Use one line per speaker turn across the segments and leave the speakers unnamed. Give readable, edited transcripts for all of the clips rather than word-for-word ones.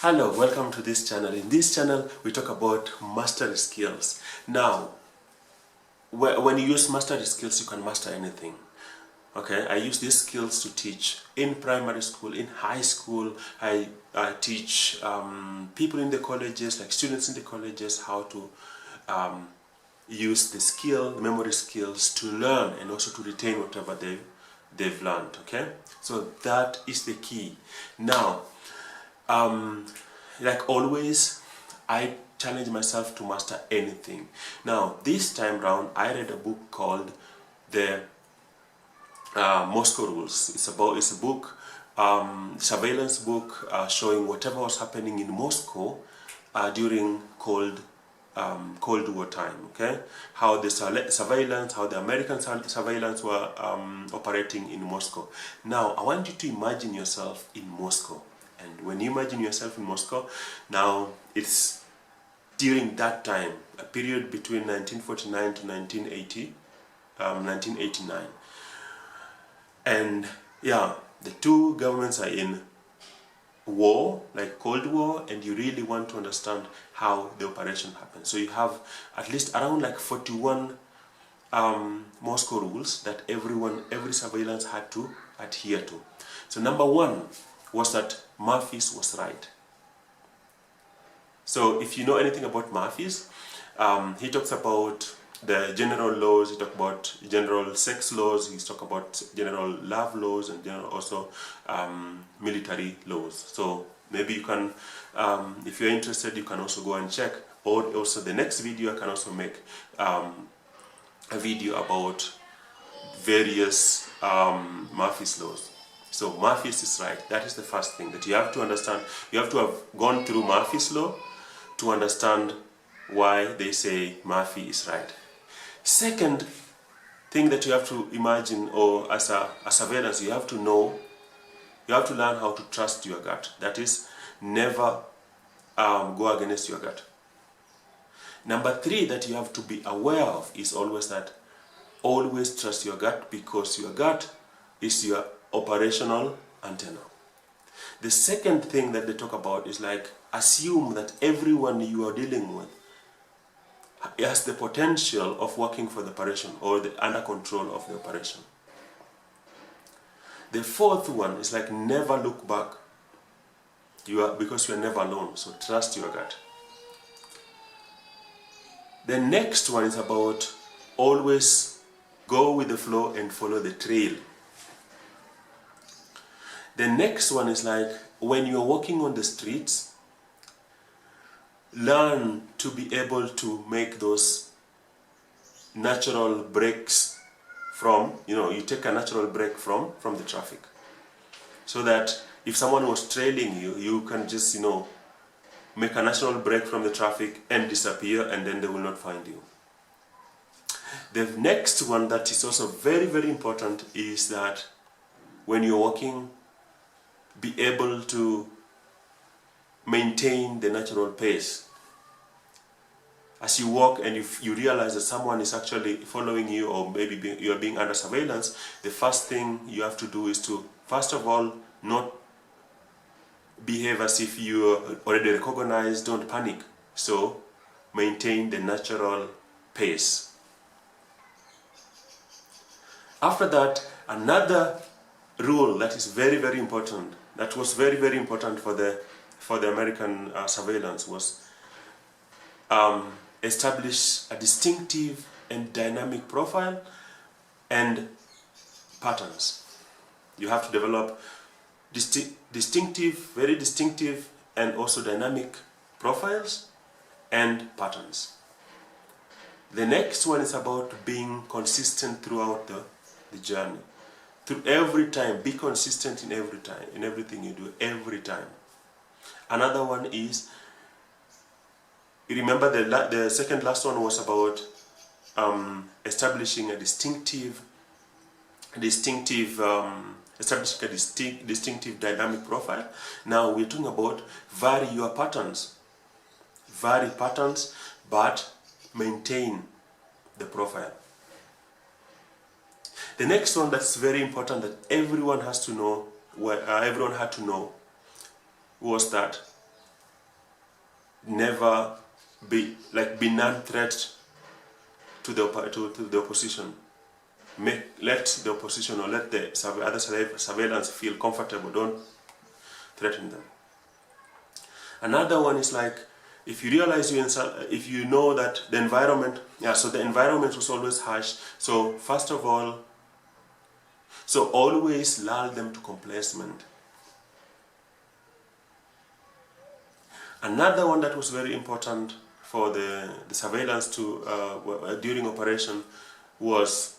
Hello, welcome to this channel. In this channel, we talk about mastery skills. Now, when you use mastery skills, you can master anything. Okay, I use these skills to teach in primary school, in high school. I teach people in the colleges, like students in the colleges, how to use the memory skills to learn and also to retain whatever they've learned. Okay, so that is the key. Now, like always, I challenge myself to master anything. Now, this time round, I read a book called the Moscow Rules. It's a book, surveillance book, showing whatever was happening in Moscow during Cold War time. Okay, how the surveillance, how the American surveillance were operating in Moscow. Now, I want you to imagine yourself in Moscow. And when you imagine yourself in Moscow, now it's during that time, a period between 1949 to 1989. And yeah, the two governments are in war, like Cold War, and you really want to understand how the operation happened. So you have at least around like 41 Moscow rules that every surveillance had to adhere to. So number one was that Murphy's was right. So if you know anything about Murphy's, he talks about the general laws, he talks about general sex laws, he talks about general love laws, and general also military laws. So maybe you can, if you're interested, you can also go and check. Or also the next video, I can also make a video about various Murphy's laws. So Murphy's is right. That is the first thing that you have to understand. You have to have gone through Murphy's law to understand why they say Murphy is right. Second thing that you have to imagine, or as a surveillance, you have to learn how to trust your gut. That is, never go against your gut. Number three that you have to be aware of is always trust your gut, because your gut is your operational antenna. The second thing that they talk about is like, assume that everyone you are dealing with has the potential of working for the operation or under control of the operation. The fourth one is like, never look back, because you are never alone, so trust your gut. The next one is about always go with the flow and follow the trail. The next one is like, when you're walking on the streets, learn to be able to make those natural breaks from, you take a natural break from the traffic. So that if someone was trailing you, you can just, make a natural break from the traffic and disappear, and then they will not find you. The next one that is also very, very important is that when you're walking, be able to maintain the natural pace. As you walk and if you realize that someone is actually following you, or maybe you are being under surveillance, the first thing you have to do is to, first of all, not behave as if you are already recognized. Don't panic. So maintain the natural pace. After that, another rule that is very, very important, that was very, very important for the American surveillance, was establish a distinctive and dynamic profile and patterns. You have to develop very distinctive and also dynamic profiles and patterns. The next one is about being consistent throughout the journey. Through every time, be consistent in everything you do, every time. Another one is, remember the second last one was about establishing a distinctive dynamic profile. Now we're talking about vary your patterns. Vary patterns, but maintain the profile. The next one that's very important that everyone had to know was that never be non-threat to the opposition. Let the opposition or let the other surveillance feel comfortable. Don't threaten them. Another one is like, if you realize if you know that the environment, so the environment was always harsh. So first of all, so always lull them to complacement. Another one that was very important for the surveillance during operation was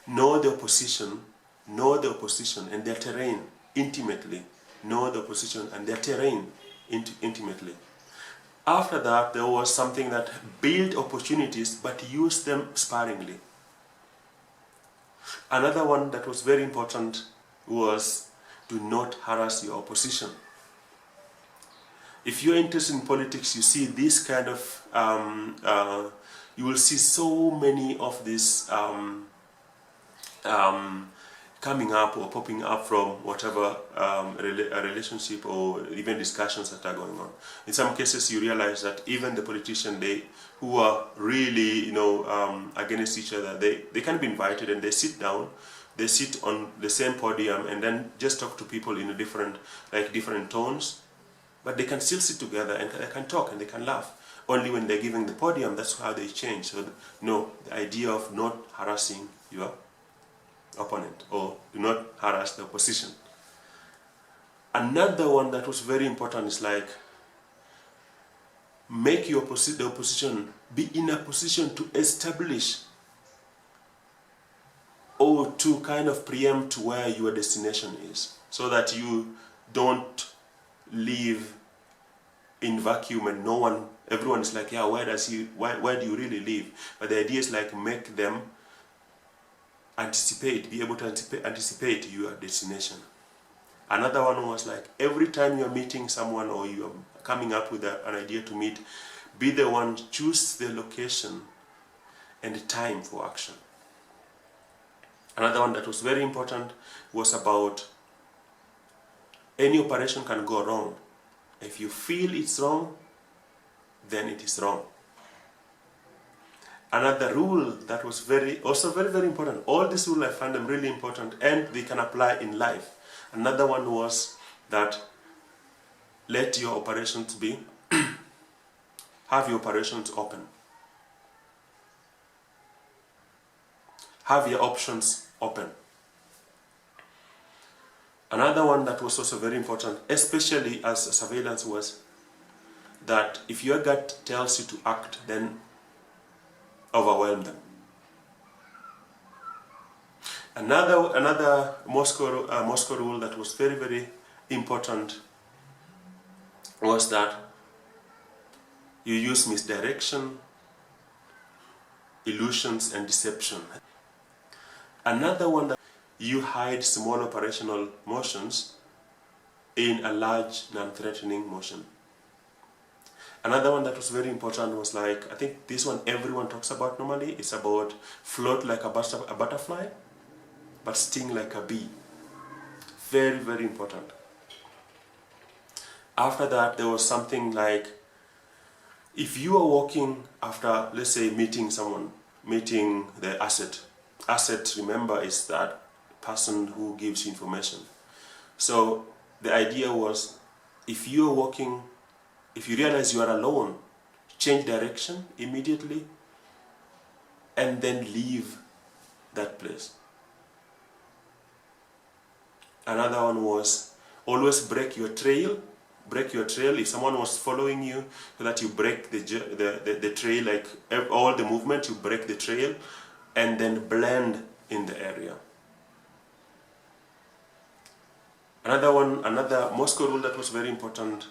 know the opposition and their terrain intimately. Know the opposition and their terrain intimately. After that, there was something that build opportunities but use them sparingly. Another one that was very important was do not harass your opposition. If you're interested in politics, you see this kind of, you will see so many of these coming up or popping up from whatever a relationship or even discussions that are going on. In some cases, you realize that even the politicians, who are really, against each other, they can be invited and they sit down, they sit on the same podium and then just talk to people in a different tones, but they can still sit together and they can talk and they can laugh. Only when they're giving the podium, that's how they change. So, the idea of not harassing your opponent or do not harass the opposition. Another one that was very important is like, make the opposition be in a position to establish or to kind of preempt where your destination is, so that you don't live in vacuum and everyone is like, yeah, where do you really live? But the idea is like, make them be able to anticipate your destination. Another one was like, every time you're meeting someone or you're coming up with an idea to meet, be the one, choose the location and the time for action. Another one that was very important was about any operation can go wrong. If you feel it's wrong, then it is wrong. Another rule that was also very, very important. All these rules, I find them really important and they can apply in life. Another one was that let your operations be, have your operations open. Have your options open. Another one that was also very important, especially as surveillance, was that if your gut tells you to act, then overwhelm them. Another Moscow rule that was very, very important was that you use misdirection, illusions, and deception. Another one that you hide small operational motions in a large non-threatening motion. Another one that was very important was like, I think this one everyone talks about normally, it's about float like a butterfly, but sting like a bee. Very, very important. After that, there was something like, if you are walking after, let's say, meeting the asset, remember, is that person who gives you information. So the idea was, if you are walking, if you realize you are alone, change direction immediately and then leave that place. Another one was, always break your trail. Break your trail. If someone was following you, so that you break the trail, like all the movement, you break the trail and then blend in the area. Another Moscow rule that was very important,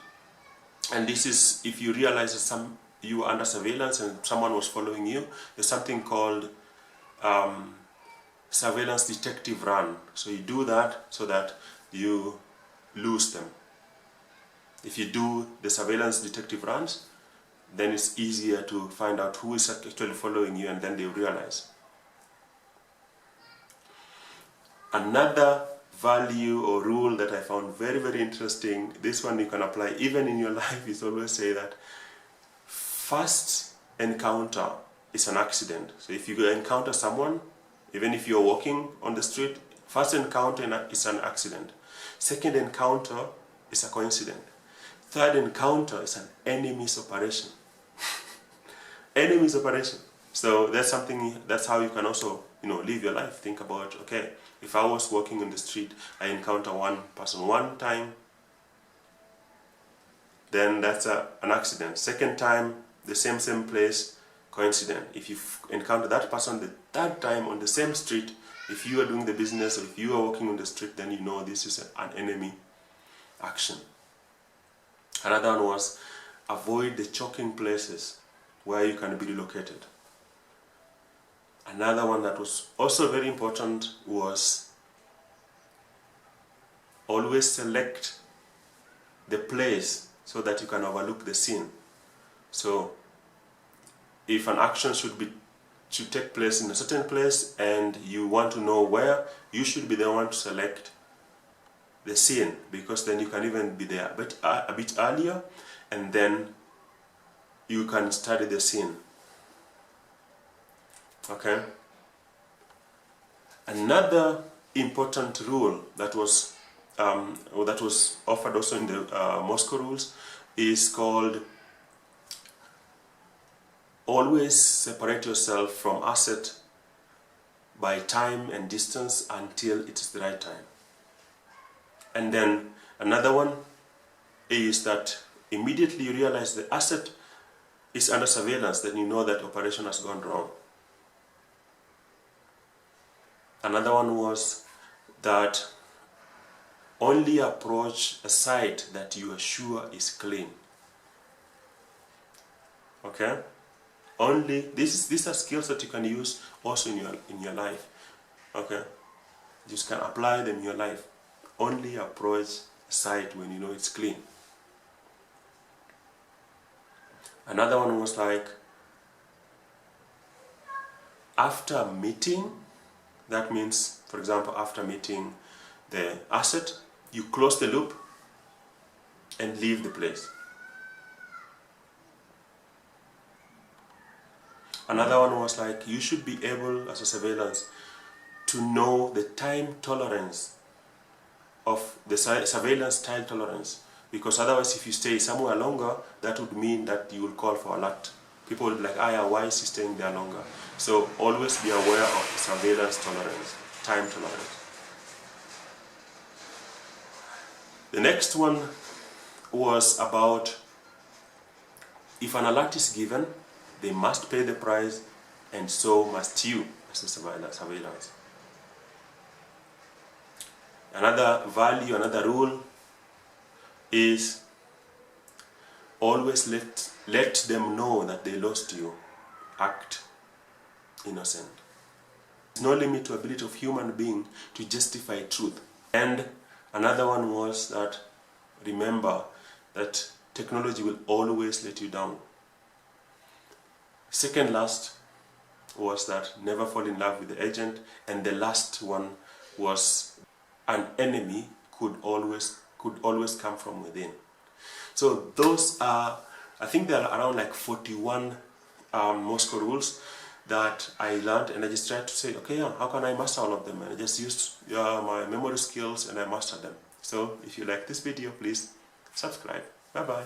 and this is if you realize that you are under surveillance and someone was following you, there's something called surveillance detective run. So you do that so that you lose them. If you do the surveillance detective runs, then it's easier to find out who is actually following you, and then they realize. Another value or rule that I found very, very interesting. This one you can apply even in your life. Is always say that first encounter is an accident. So if you encounter someone, even if you're walking on the street, first encounter is an accident. Second encounter is a coincidence. Third encounter is an enemy's operation. Enemy's operation. So that's something, that's how you can also, live your life. Think about, okay, if I was walking on the street, I encounter one person one time, then that's an accident. Second time, the same place, coincidence. If you encounter that person the third time on the same street, if you are doing the business or if you are walking on the street, then you know this is an enemy action. Another one was avoid the choking places where you can be relocated. Another one that was also very important was always select the place so that you can overlook the scene. So if an action should take place in a certain place and you want to know where, you should be the one to select the scene, because then you can even be there a bit earlier and then you can study the scene. Okay. Another important rule that was offered also in the Moscow rules is called always separate yourself from asset by time and distance until it is the right time. And then another one is that immediately you realize the asset is under surveillance, then you know that operation has gone wrong. Another one was that only approach a site that you are sure is clean. Okay? Only these are skills that you can use also in your life. Okay? You can apply them in your life. Only approach a site when you know it's clean. Another one was like, after meeting, that means, for example, after meeting the asset, you close the loop and leave the place. Another one was like, you should be able, as a surveillance, to know the time tolerance of the surveillance time tolerance, because otherwise if you stay somewhere longer, that would mean that you will call for alert. People will be like, why is he staying there longer? So always be aware of surveillance tolerance, time tolerance. The next one was about, if an alert is given, they must pay the price, and so must you as a surveillance. Another value, another rule is always let them know that they lost you. Act innocent. There's no limit to ability of human being to justify truth. And another one was that remember that technology will always let you down. Second last was that never fall in love with the agent, and the last one was an enemy could always come from within. So those are, I think there are around like 41 Moscow rules that I learned, and I just tried to say, okay, how can I master all of them? And I just used my memory skills and I mastered them. So if you like this video, please subscribe. Bye bye.